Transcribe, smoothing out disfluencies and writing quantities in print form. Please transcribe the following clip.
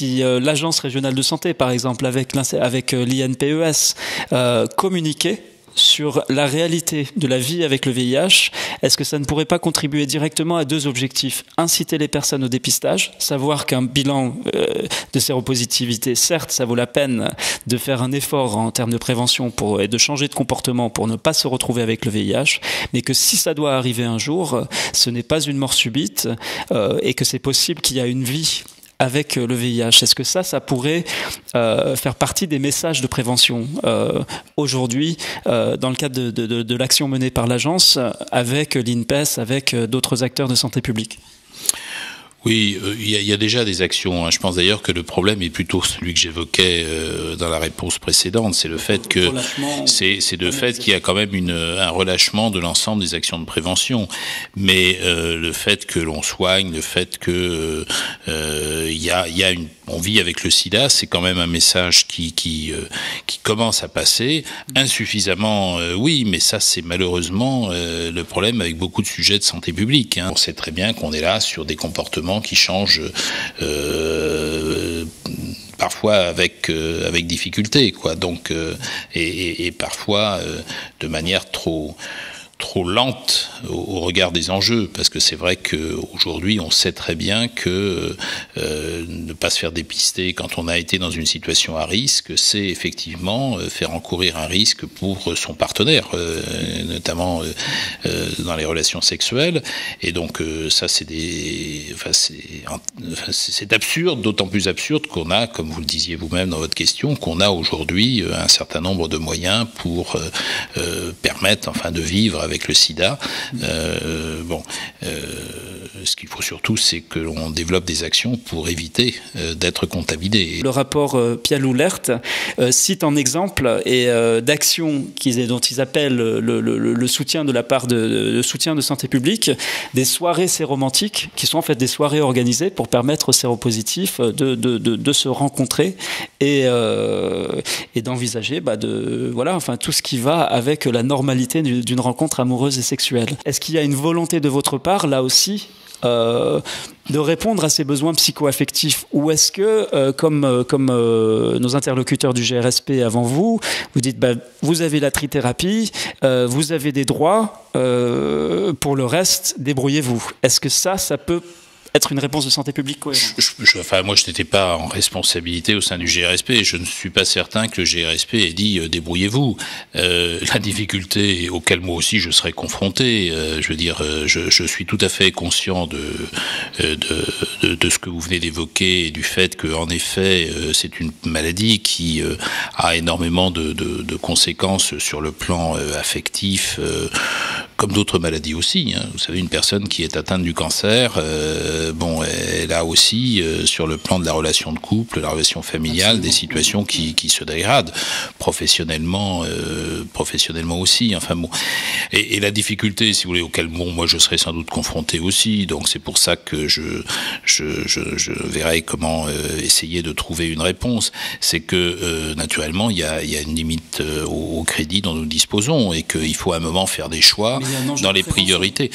si l'Agence régionale de santé, par exemple, avec l'INPES, communiquait sur la réalité de la vie avec le VIH, est-ce que ça ne pourrait pas contribuer directement à deux objectifs? Inciter les personnes au dépistage, savoir qu'un bilan de séropositivité, certes, ça vaut la peine de faire un effort en termes de prévention et de changer de comportement pour ne pas se retrouver avec le VIH, mais que si ça doit arriver un jour, ce n'est pas une mort subite et que c'est possible qu'il y a une vie avec le VIH. Est-ce que ça pourrait faire partie des messages de prévention aujourd'hui dans le cadre de l'action menée par l'agence avec l'INPES, avec d'autres acteurs de santé publique? Oui, il y a déjà des actions. Je pense d'ailleurs que le problème est plutôt celui que j'évoquais dans la réponse précédente. C'est le fait que qu'il y a quand même un relâchement de l'ensemble des actions de prévention. Mais le fait que l'on soigne, le fait que on vit avec le SIDA, c'est quand même un message qui commence à passer insuffisamment. Oui, mais ça c'est malheureusement le problème avec beaucoup de sujets de santé publique. On sait très bien qu'on est là sur des comportements qui changent parfois avec difficulté, quoi. Donc et parfois de manière trop lente au regard des enjeux, parce que c'est vrai qu'aujourd'hui on sait très bien que ne pas se faire dépister quand on a été dans une situation à risque, c'est effectivement faire encourir un risque pour son partenaire, notamment dans les relations sexuelles. Et donc ça c'est absurde, d'autant plus absurde qu'on a, comme vous le disiez vous-même dans votre question, qu'on a aujourd'hui un certain nombre de moyens pour permettre de vivre avec le SIDA. Ce qu'il faut surtout, c'est que l'on développe des actions pour éviter d'être contaminé. Le rapport Pialou-Lert cite en exemple d'actions dont ils appellent le soutien de la part le soutien de santé publique, des soirées séromantiques, qui sont en fait des soirées organisées pour permettre aux séropositifs de se rencontrer et d'envisager tout ce qui va avec la normalité d'une rencontre amoureuse et sexuelle. Est-ce qu'il y a une volonté de votre part, là aussi, de répondre à ces besoins psycho-affectifs, ou est-ce que, comme nos interlocuteurs du GRSP avant vous dites vous avez la trithérapie, vous avez des droits, pour le reste, débrouillez-vous. Est-ce que ça peut être une réponse de santé publique cohérente? Moi, je n'étais pas en responsabilité au sein du GRSP et je ne suis pas certain que le GRSP ait dit débrouillez-vous. La difficulté auquel moi aussi je serais confronté, je suis tout à fait conscient de ce que vous venez d'évoquer et du fait que, en effet, c'est une maladie qui a énormément de conséquences sur le plan affectif, comme d'autres maladies aussi. Vous savez, une personne qui est atteinte du cancer, elle a aussi, sur le plan de la relation de couple, la relation familiale, des situations qui se dégradent professionnellement aussi. Et la difficulté, si vous voulez, auquel moi je serais sans doute confronté aussi. Donc c'est pour ça que je verrai comment essayer de trouver une réponse. C'est que naturellement il y a une limite au crédit dont nous disposons et qu'il faut à un moment faire des choix dans les priorités.